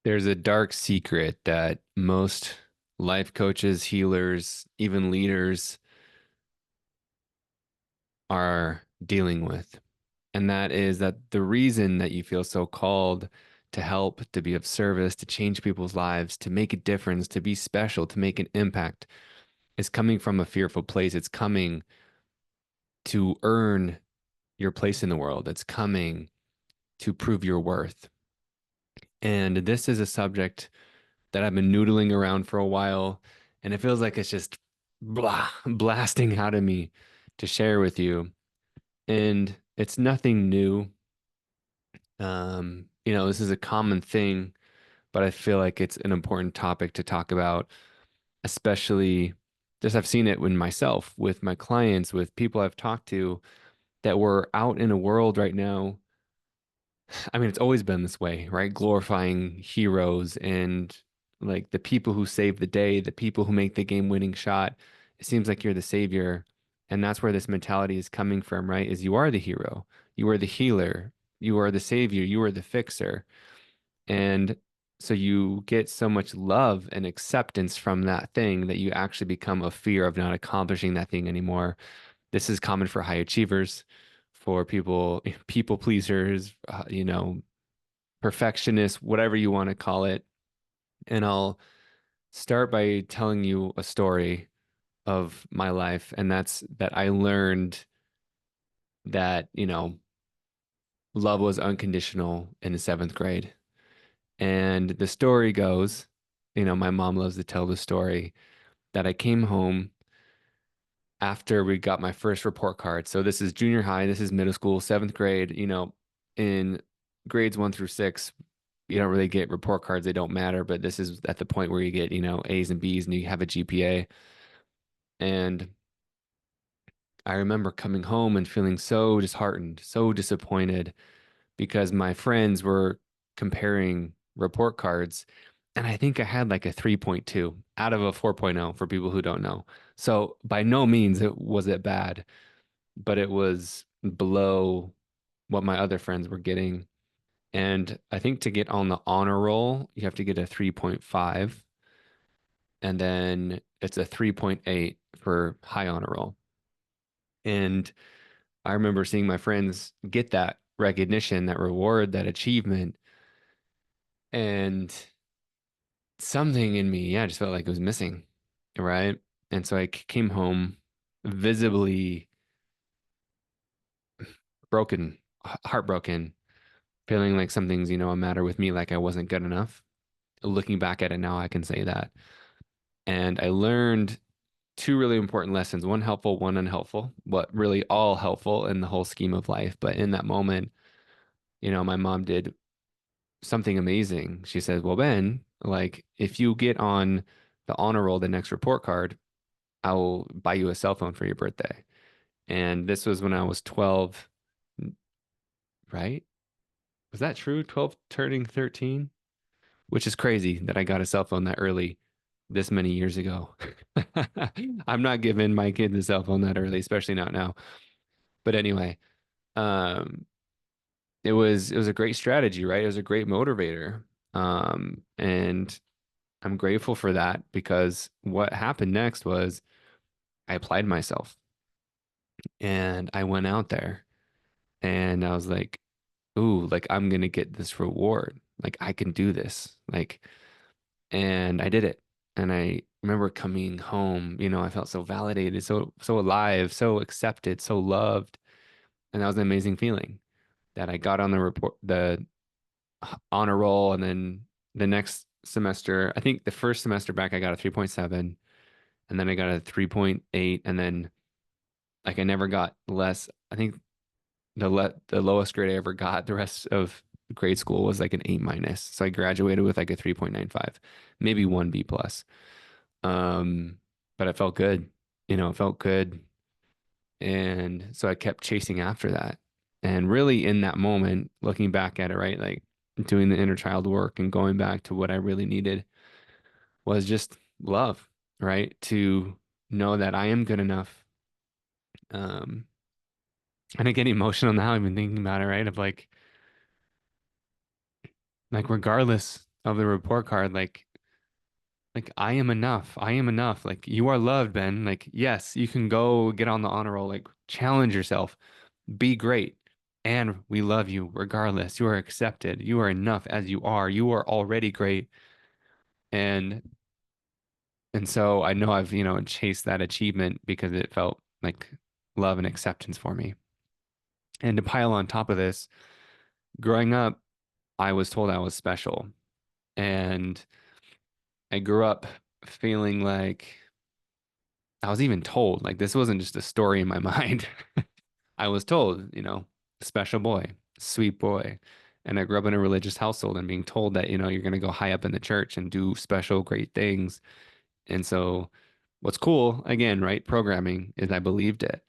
There's a dark secret that most life coaches, healers, even leaders are dealing with. And that is that the reason that you feel so called to help, to be of service, to change people's lives, to make a difference, to be special, to make an impact is coming from a fearful place. It's coming to earn your place in the world. It's coming to prove your worth. And this is a subject that I've been noodling around for a while, and it feels like it's just blasting out of me to share with you. And it's nothing new. This is a common thing, but I feel like it's an important topic to talk about, especially just I've seen it in myself, with my clients, with people I've talked to that we're out in a world right now. I mean, it's always been this way, right? Glorifying heroes and like the people who save the day, the people who make the game-winning shot. It seems like you're the savior. And that's where this mentality is coming from, right? Is you are the hero, you are the healer, you are the savior, you are the fixer. And so you get so much love and acceptance from that thing that you actually become a fear of not accomplishing that thing anymore. This is common for high achievers, for people pleasers, perfectionist, whatever you want to call it. And I'll start by telling you a story of my life. And that's that I learned that, love was unconditional in the seventh grade. And the story goes, my mom loves to tell the story that I came home after we got my first report card. So this is junior high, this is middle school, seventh grade, in grades 1 through 6, you don't really get report cards. They don't matter, but this is at the point where you get, A's and B's and you have a GPA. And I remember coming home and feeling so disheartened, so disappointed because my friends were comparing report cards. And I think I had like a 3.2 out of a 4.0 for people who don't know. So by no means was it bad, but it was below what my other friends were getting. And I think to get on the honor roll, you have to get a 3.5, and then it's a 3.8 for high honor roll. And I remember seeing my friends get that recognition, that reward, that achievement, and something in me, yeah, just felt like it was missing, right? And so I came home visibly broken, heartbroken, feeling like something's, a matter with me, like I wasn't good enough. Looking back at it now, I can say that. And I learned two really important lessons, one helpful, one unhelpful, but really all helpful in the whole scheme of life. But in that moment, my mom did something amazing. She said, well, Ben, like if you get on the honor roll, the next report card, I will buy you a cell phone for your birthday. And this was when I was 12, right? Was that true? 12 turning 13, which is crazy that I got a cell phone that early this many years ago. I'm not giving my kids a cell phone that early, especially not now. But anyway, um, it was a great strategy, right? It was a great motivator. And I'm grateful for that because what happened next was I applied myself and I went out there and I was like, ooh, like I'm gonna get this reward. Like I can do this. Like, and I did it. And I remember coming home, I felt so validated, so alive, so accepted, so loved. And that was an amazing feeling that I got on the honor roll, and then the next semester, I think the first semester back, I got a 3.7, and then I got a 3.8, and then like I never got less. I think the lowest grade I ever got the rest of grade school was like an A minus. So I graduated with like a 3.95, maybe one B plus. Um, but I felt good, it felt good. And so I kept chasing after that. And really in that moment, looking back at it, right, like doing the inner child work and going back to what I really needed was just love, right? To know that I am good enough. Um, and I get emotional now, I've been thinking about it, right? Of like regardless of the report card, like I am enough. I am enough. Like you are loved, Ben. Like yes, you can go get on the honor roll. Like challenge yourself. Be great. And we love you regardless. You are accepted. You are enough as you are. You are already great. And and so I know I've, chased that achievement because it felt like love and acceptance for me. And to pile on top of this, growing up, I was told I was special. And I grew up feeling like I was even told, like this wasn't just a story in my mind. I was told, special boy, sweet boy. And I grew up in a religious household and being told that, you're going to go high up in the church and do special, great things. And so what's cool, again, right? Programming is I believed it.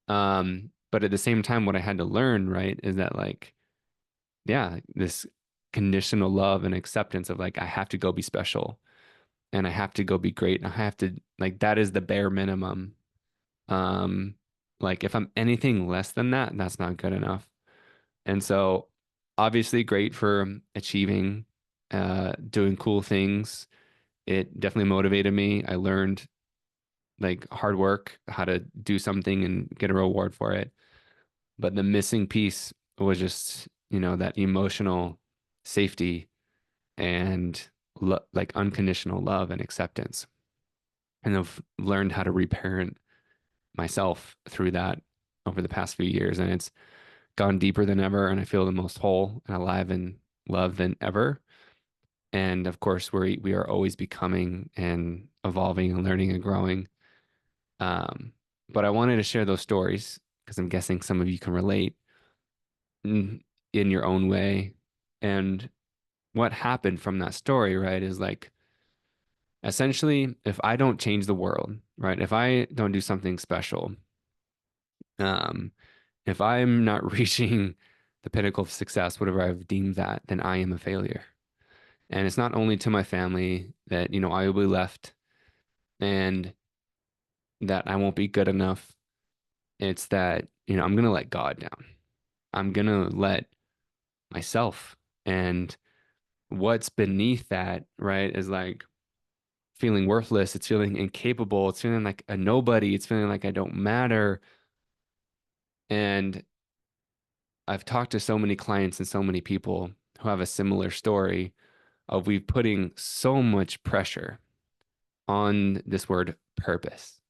But at the same time, what I had to learn, right, is that like, yeah, this conditional love and acceptance of like, I have to go be special and I have to go be great. And I have to, like, that is the bare minimum. Um, like if I'm anything less than that, that's not good enough. And so obviously great for achieving, doing cool things. It definitely motivated me. I learned like hard work, how to do something and get a reward for it. But the missing piece was just, that emotional safety and lo like unconditional love and acceptance. And I've learned how to reparent myself through that over the past few years. And it's gone deeper than ever. And I feel the most whole and alive and loved than ever. And of course, we are always becoming and evolving and learning and growing. Um, but I wanted to share those stories because I'm guessing some of you can relate in your own way. And what happened from that story, right, is like essentially if I don't change the world, right, if I don't do something special, um, if I'm not reaching the pinnacle of success, whatever I've deemed that, then I am a failure. And it's not only to my family that, I will be left and that I won't be good enough. It's that, I'm gonna let God down. I'm gonna let myself. And what's beneath that, right, is like feeling worthless. It's feeling incapable. It's feeling like a nobody. It's feeling like I don't matter. And I've talked to so many clients and so many people who have a similar story of we putting so much pressure on this word purpose,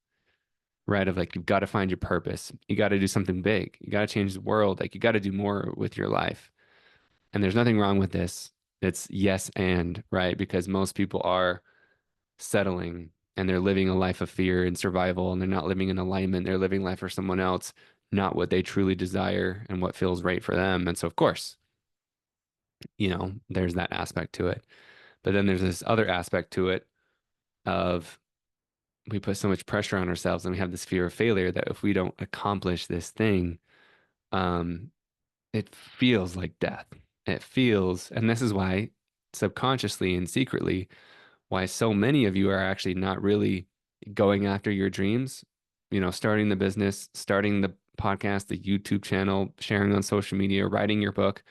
right? Of like, you've got to find your purpose. You got to do something big. You got to change the world. Like, you got to do more with your life. And there's nothing wrong with this. It's yes and, right? Because most people are settling and they're living a life of fear and survival and they're not living in alignment. They're living life for someone else, not what they truly desire and what feels right for them. And so, of course, there's that aspect to it. But then there's this other aspect to it of we put so much pressure on ourselves and we have this fear of failure that if we don't accomplish this thing, um, it feels like death. It feels, and this is why subconsciously and secretly, why so many of you are actually not really going after your dreams, starting the business, starting the podcast, the YouTube channel, sharing on social media, writing your book,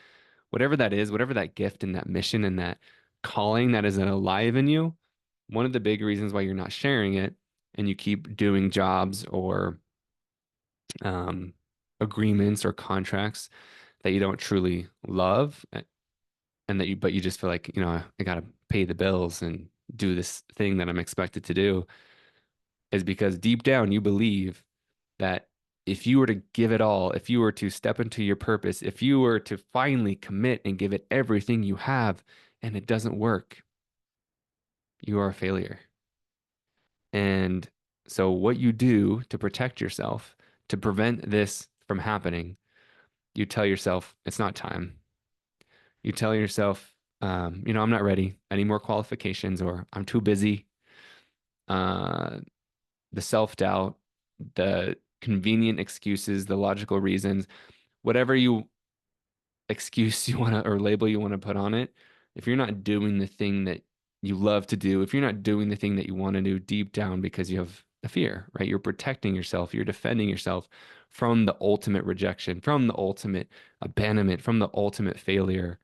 whatever that is, whatever that gift and that mission and that calling that is alive in you, one of the big reasons why you're not sharing it and you keep doing jobs or um, agreements or contracts that you don't truly love and that but you just feel like, I gotta pay the bills and do this thing that I'm expected to do is because deep down you believe that if you were to give it all, if you were to step into your purpose, if you were to finally commit and give it everything you have and it doesn't work, you are a failure. And so what you do to protect yourself, to prevent this from happening, you tell yourself it's not time. You tell yourself, I'm not ready. I need more qualifications, or I'm too busy. Uh, the self-doubt, the convenient excuses, the logical reasons, whatever you excuse you want to or label you want to put on it, if you're not doing the thing that you love to do, if you're not doing the thing that you want to do deep down because you have a fear, right? You're protecting yourself, you're defending yourself from the ultimate rejection, from the ultimate abandonment, from the ultimate failure.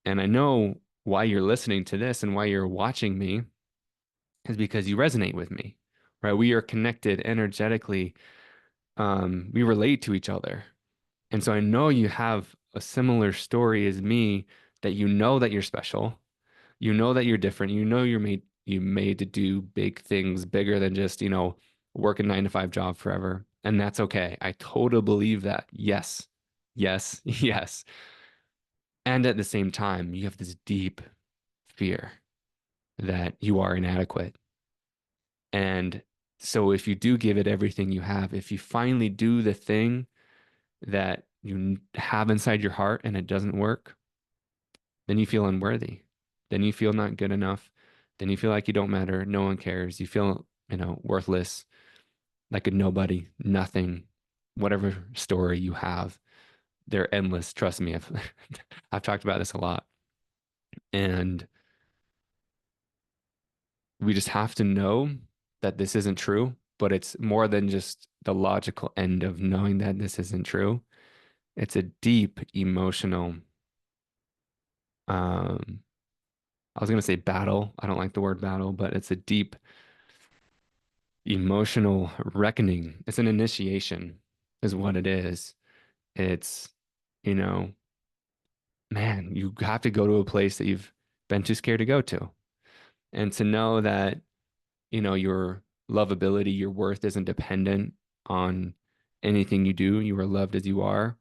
And I know why you're listening to this and why you're watching me is because you resonate with me, right? We are connected energetically. We relate to each other. And so I know you have a similar story as me that you know that you're special. You know that you're different. You know you made to do big things bigger than just, work a 9 to 5 job forever. And that's okay. I totally believe that. Yes. Yes. Yes. And at the same time, you have this deep fear that you are inadequate. And so if you do give it everything you have, if you finally do the thing that you have inside your heart and it doesn't work, then you feel unworthy. Then you feel not good enough. Then you feel like you don't matter. No one cares. You feel, worthless, like a nobody, nothing, whatever story you have. They're endless. Trust me. I've talked about this a lot. And we just have to know that this isn't true, but it's more than just the logical end of knowing that this isn't true. It's a deep emotional, um, I was going to say battle. I don't like the word battle, but it's a deep emotional reckoning. It's an initiation, is what it is. It's, you know, man, you have to go to a place that you've been too scared to go to. And to know that, your lovability, your worth isn't dependent on anything you do. You are loved as you are.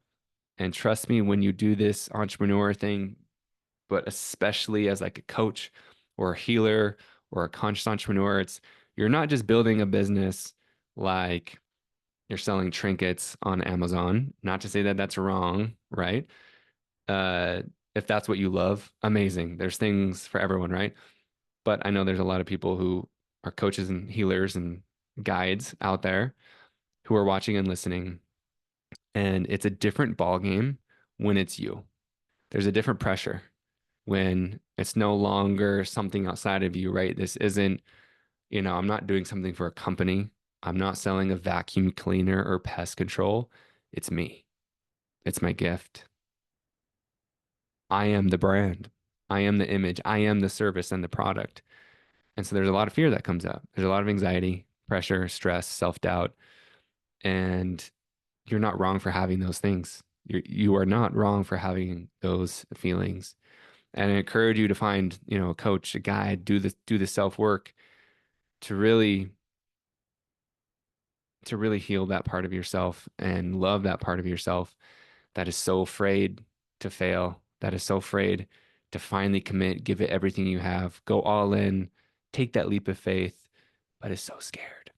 And trust me, when you do this entrepreneur thing, but especially as like a coach or a healer or a conscious entrepreneur, you're not just building a business like you're selling trinkets on Amazon. Not to say that that's wrong, right? Uh, if that's what you love, amazing. There's things for everyone, right? But I know there's a lot of people who are coaches and healers and guides out there who are watching and listening, and it's a different ball game when it's you. There's a different pressure when it's no longer something outside of you, right? This isn't, I'm not doing something for a company. I'm not selling a vacuum cleaner or pest control. It's me. It's my gift. I am the brand. I am the image. I am the service and the product. And so there's a lot of fear that comes up. There's a lot of anxiety, pressure, stress, self-doubt, and you're not wrong for having those things. You are not wrong for having those feelings. And I encourage you to find, a coach, a guide, do the self-work to really heal that part of yourself and love that part of yourself that is so afraid to fail, that is so afraid to finally commit, give it everything you have, go all in, take that leap of faith, but is so scared.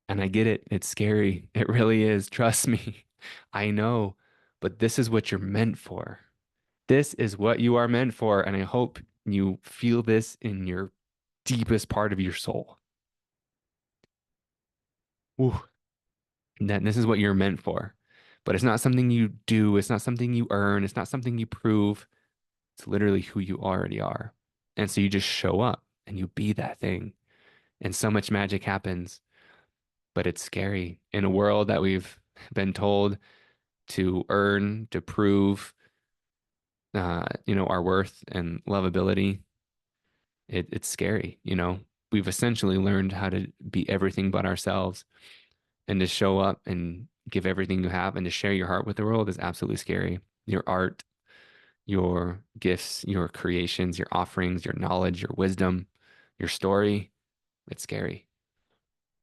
And I get it. It's scary. It really is. Trust me. I know. But this is what you're meant for. This is what you are meant for. And I hope you feel this in your deepest part of your soul. Ooh, that this is what you're meant for. But it's not something you do. It's not something you earn. It's not something you prove. It's literally who you already are. And so you just show up and you be that thing. And so much magic happens. But it's scary in a world that we've been told to earn, to prove, our worth and lovability. It's scary. We've essentially learned how to be everything but ourselves, and to show up and give everything you have and to share your heart with the world is absolutely scary. Your art, your gifts, your creations, your offerings, your knowledge, your wisdom, your story, it's scary.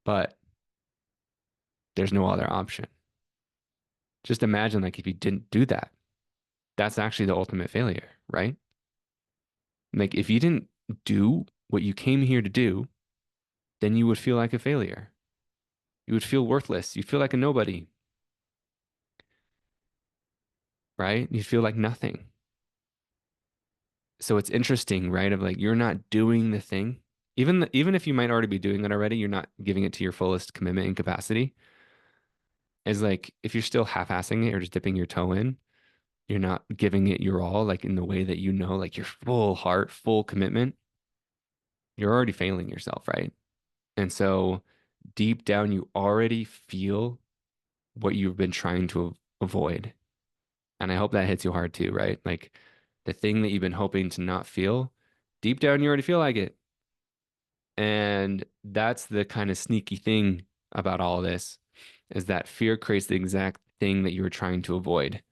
But there's no other option. Just imagine like if you didn't do that, that's actually the ultimate failure, right? Like if you didn't do what you came here to do, then you would feel like a failure. You would feel worthless. You'd feel like a nobody, right? You'd feel like nothing. So it's interesting, right? Of like you're not doing the thing. Even if you might already be doing it already, you're not giving it to your fullest commitment and capacity. Is like if you're still half-assing it or just dipping your toe in, you're not giving it your all, like in the way that like your full heart, full commitment, you're already failing yourself, right? And so deep down, you already feel what you've been trying to avoid. And I hope that hits you hard too, right? Like the thing that you've been hoping to not feel, deep down, you already feel like it. And that's the kind of sneaky thing about all this is that fear creates the exact thing that you were trying to avoid.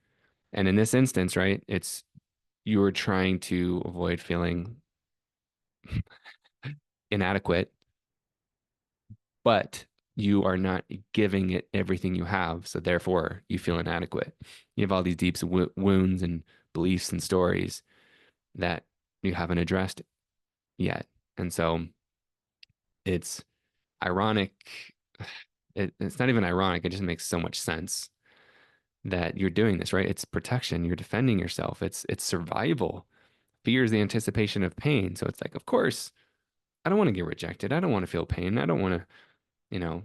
And in this instance, right, it's you were trying to avoid feeling inadequate, but you are not giving it everything you have. So therefore, you feel inadequate. You have all these deep wounds and beliefs and stories that you haven't addressed yet. And so it's ironic. It's not even ironic. It just makes so much sense that you're doing this, right? It's protection. You're defending yourself. It's survival. Fear is the anticipation of pain. So it's like, of course, I don't want to get rejected. I don't want to feel pain. I don't want to, you know,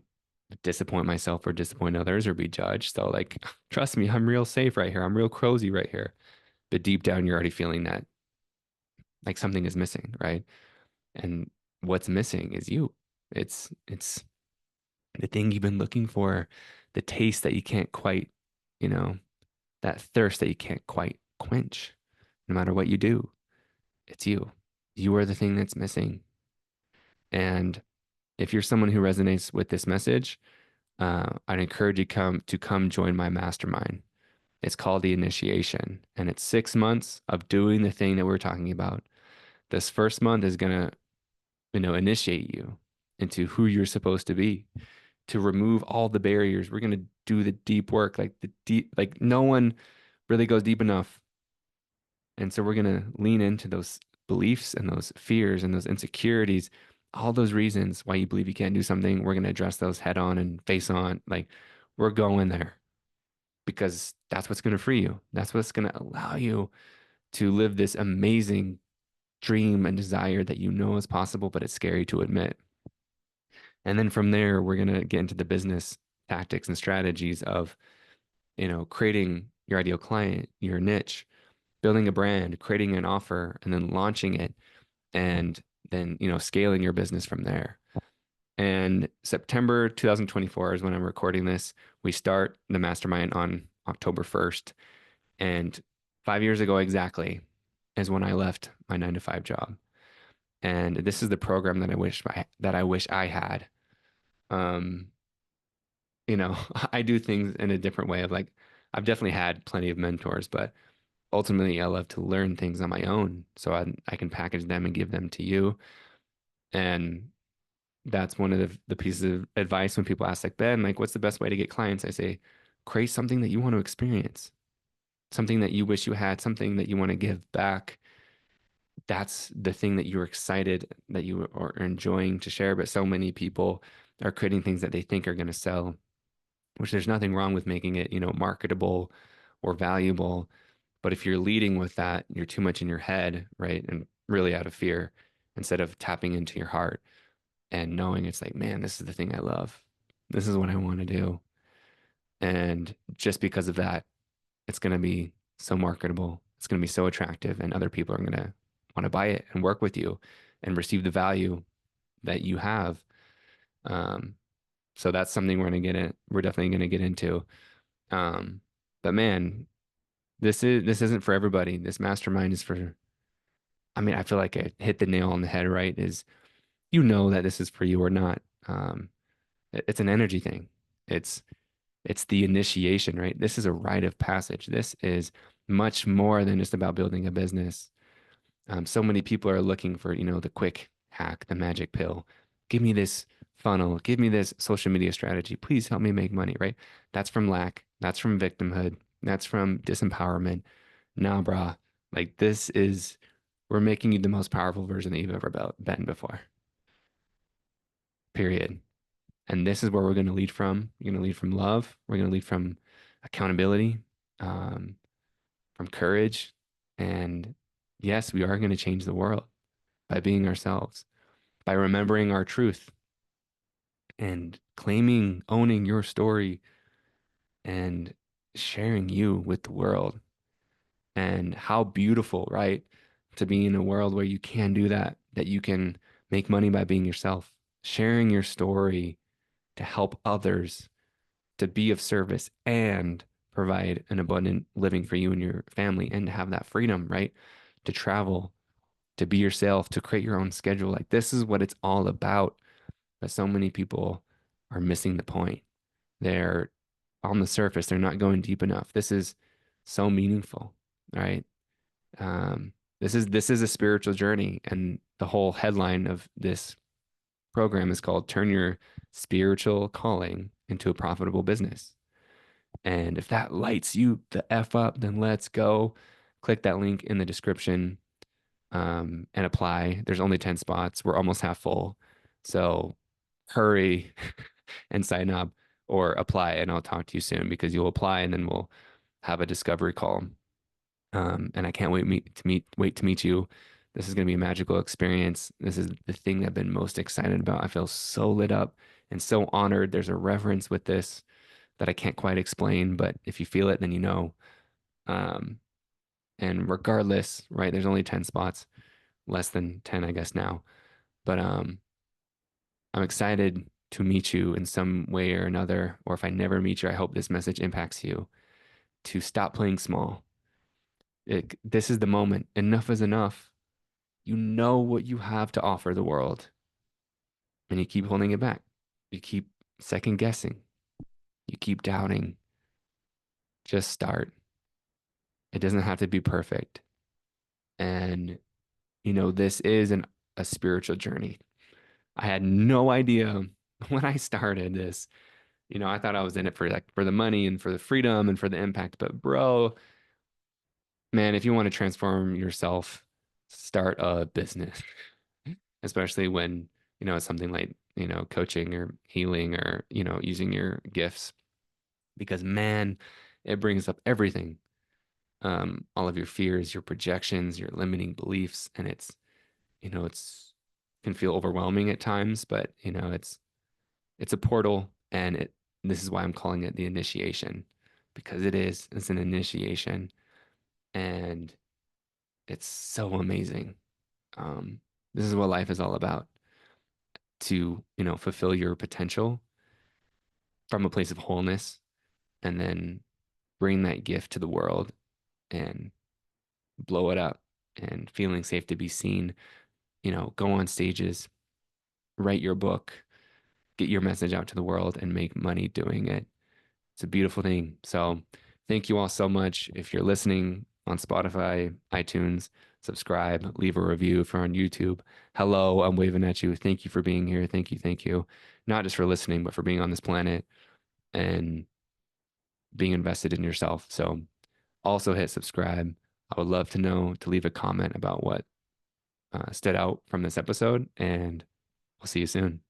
disappoint myself or disappoint others or be judged. So like, trust me, I'm real safe right here. I'm real cozy right here. But deep down, you're already feeling that like something is missing, right? And what's missing is you. It's the thing you've been looking for, the taste that you can't quite, you know, that thirst that you can't quite quench, no matter what you do. It's you. You are the thing that's missing. And if you're someone who resonates with this message, I'd encourage you come join my mastermind. It's called the initiation, and it's 6 months of doing the thing that we're talking about. This first month is gonna, initiate you into who you're supposed to be, to remove all the barriers. We're gonna do the deep work, like no one really goes deep enough. And so we're gonna lean into those beliefs and those fears and those insecurities, all those reasons why you believe you can't do something. We're gonna address those head on and face on. Like we're going there because that's what's gonna free you. That's what's gonna allow you to live this amazing dream and desire that you know is possible, but it's scary to admit. And then from there, we're gonna get into the business tactics and strategies of, creating your ideal client, your niche, building a brand, creating an offer, and then launching it, and then, scaling your business from there. And September 2024 is when I'm recording this. We start the mastermind on October 1st. And 5 years ago exactly is when I left my 9 to 5 job. And this is the program that I wish I had. Um, I do things in a different way of like I've definitely had plenty of mentors, but ultimately I love to learn things on my own so I can package them and give them to you. And that's one of the pieces of advice when people ask like Ben, like what's the best way to get clients? I say, create something that you want to experience, something that you wish you had, something that you want to give back. That's the thing that you're excited that you are enjoying to share. But so many people are creating things that they think are going to sell, which there's nothing wrong with making it, marketable or valuable. But if you're leading with that, you're too much in your head, right? And really out of fear instead of tapping into your heart and knowing it's like, man, this is the thing I love. This is what I want to do. And just because of that, it's going to be so marketable. It's going to be so attractive, and other people are going to want to buy it and work with you and receive the value that you have. Um, so that's something we're definitely going to get into. Um, but man, this isn't for everybody. This mastermind is for, I mean, I feel like I hit the nail on the head, right? Is you know that this is for you or not. It's an energy thing. It's it's the initiation, right? This is a rite of passage. This is much more than just about building a business. So many people are looking for, the quick hack, the magic pill. Give me this funnel. Give me this social media strategy. Please help me make money, right? That's from lack. That's from victimhood. That's from disempowerment. Nah, brah. Like we're making you the most powerful version that you've ever been before. Period. And this is where we're going to lead from. We're going to lead from love. We're going to lead from accountability, um, from courage. And yes, we are going to change the world by being ourselves, by remembering our truth and claiming, owning your story and sharing you with the world. And how beautiful, right? To be in a world where you can do that, that you can make money by being yourself, sharing your story to help others, to be of service and provide an abundant living for you and your family and to have that freedom, right? to travel, to be yourself, to create your own schedule. Like this is what it's all about. But so many people are missing the point. They're on the surface, they're not going deep enough. This is so meaningful, right? This is a spiritual journey, and the whole headline of this program is called "Turn Your Spiritual Calling into a Profitable Business." And if that lights you the F up, then let's go. Click that link in the description, and apply. There's only 10 spots. We're almost half full. So hurry and sign up or apply, and I'll talk to you soon because you'll apply and then we'll have a discovery call. And I can't wait to meet you. This is going to be a magical experience. This is the thing that I've been most excited about. I feel so lit up and so honored. There's a reverence with this that I can't quite explain, but if you feel it, then you know. Um, and regardless, right, there's only 10 spots, less than 10, I guess now. But I'm excited to meet you in some way or another. Or if I never meet you, I hope this message impacts you to stop playing small. This is the moment. Enough is enough. You know what you have to offer the world, and you keep holding it back. You keep second guessing. You keep doubting. Just start. It doesn't have to be perfect. And, this is a spiritual journey. I had no idea when I started this. I thought I was in it for the money and for the freedom and for the impact. But bro, man, if you want to transform yourself, start a business, especially when, it's something like, coaching or healing or, using your gifts, because man, it brings up everything. All of your fears, your projections, your limiting beliefs, and it's can feel overwhelming at times, but it's a portal, and this is why I'm calling it the initiation, because it's an initiation, and it's so amazing. Um, this is what life is all about, to, fulfill your potential from a place of wholeness, and then bring that gift to the world and blow it up, and feeling safe to be seen, go on stages, write your book, get your message out to the world, and make money doing it. It's a beautiful thing. So thank you all so much. If you're listening on Spotify, iTunes, subscribe, leave a review if you're on YouTube. Hello, I'm waving at you. Thank you for being here. Thank you. Thank you. Not just for listening, but for being on this planet and being invested in yourself. So also hit subscribe. I would love to know, to leave a comment about what stood out from this episode, and I'll see you soon.